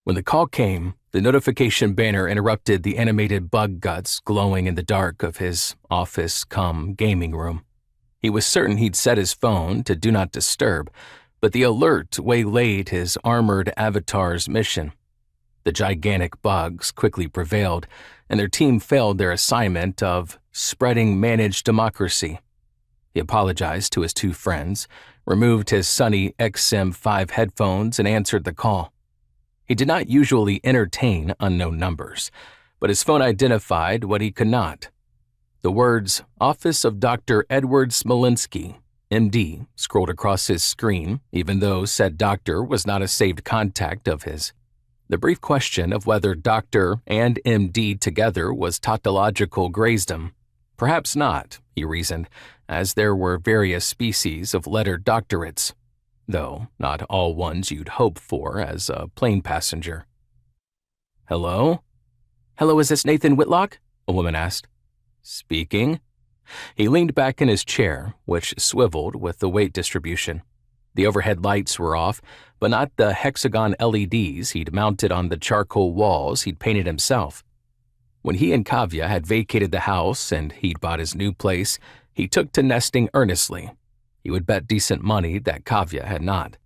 When the call came, the notification banner interrupted the animated bug guts glowing in the dark of his office-cum-gaming room. He was certain he'd set his phone to Do Not Disturb, but the alert waylaid his armored avatar's mission. The gigantic bugs quickly prevailed, and their team failed their assignment of spreading managed democracy. He apologized to his two friends, removed his Sony XM5 headphones, and answered the call. He did not usually entertain unknown numbers, but his phone identified what he could not. The words, "Office of Dr. Edward Smolinski, MD," scrolled across his screen, even though said doctor was not a saved contact of his. The brief question of whether doctor and MD together was tautological grazed him. Perhaps not, he reasoned, as there were various species of lettered doctorates, though not all ones you'd hope for as a plane passenger. "Hello?" "Hello, is this Nathan Whitlock?" a woman asked. "Speaking." He leaned back in his chair, which swiveled with the weight distribution. The overhead lights were off, but not the hexagon LEDs he'd mounted on the charcoal walls he'd painted himself. When he and Kavya had vacated the house and he'd bought his new place, he took to nesting earnestly. He would bet decent money that Kavya had not.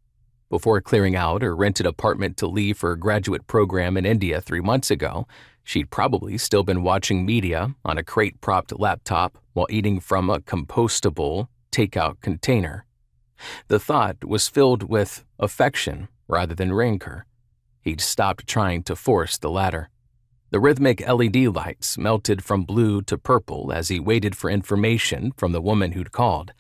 Before clearing out her rented apartment to leave for a graduate program in India 3 months ago, she'd probably still been watching media on a crate-propped laptop while eating from a compostable takeout container. The thought was filled with affection rather than rancor. He'd stopped trying to force the latter. The rhythmic LED lights melted from blue to purple as he waited for information from the woman who'd called.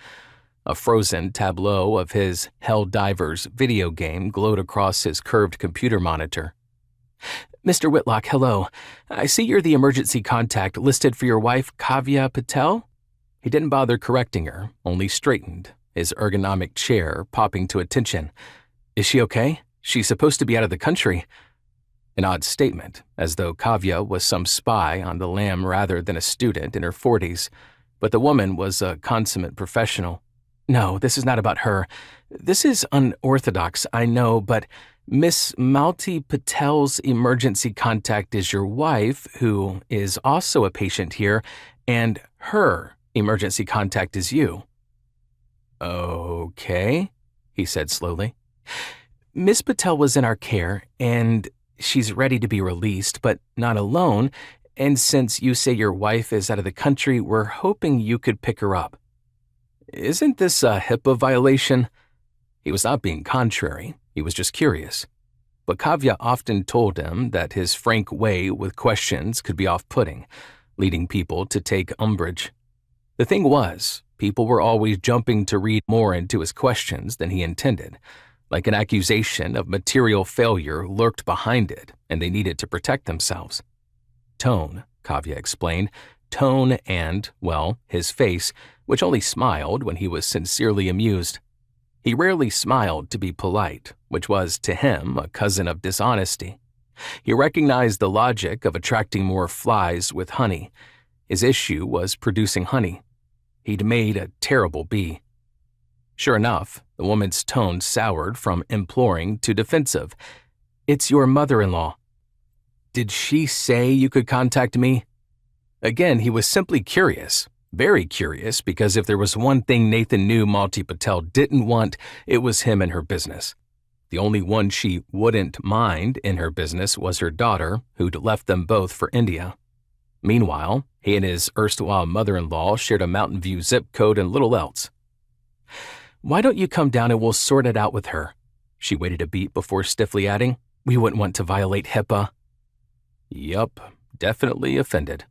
A frozen tableau of his Helldivers video game glowed across his curved computer monitor. "Mr. Whitlock, hello. I see you're the emergency contact listed for your wife, Kavya Patel?" He didn't bother correcting her, only straightened, his ergonomic chair popping to attention. "Is she okay? She's supposed to be out of the country." An odd statement, as though Kavya was some spy on the lam rather than a student in her 40s, but the woman was a consummate professional. "No, this is not about her. This is unorthodox, I know, but Miss Malti Patel's emergency contact is your wife, who is also a patient here, and her emergency contact is you." "Okay," he said slowly. "Miss Patel was in our care, and she's ready to be released, but not alone, and since you say your wife is out of the country, we're hoping you could pick her up." "Isn't this a HIPAA violation?" He was not being contrary, he was just curious. But Kavya often told him that his frank way with questions could be off-putting, leading people to take umbrage. The thing was, people were always jumping to read more into his questions than he intended, like an accusation of material failure lurked behind it and they needed to protect themselves. Tone, Kavya explained, tone and, well, his face, which only smiled when he was sincerely amused. He rarely smiled to be polite, which was, to him, a cousin of dishonesty. He recognized the logic of attracting more flies with honey. His issue was producing honey. He'd made a terrible bee. Sure enough, the woman's tone soured from imploring to defensive. "It's your mother-in-law." "Did she say you could contact me?" Again, he was simply curious. Very curious, because if there was one thing Nathan knew Malti Patel didn't want, it was him in her business. The only one she wouldn't mind in her business was her daughter, who'd left them both for India. Meanwhile, he and his erstwhile mother-in-law shared a Mountain View zip code and little else. "Why don't you come down and we'll sort it out with her?" She waited a beat before stiffly adding, "We wouldn't want to violate HIPAA." Yup, definitely offended.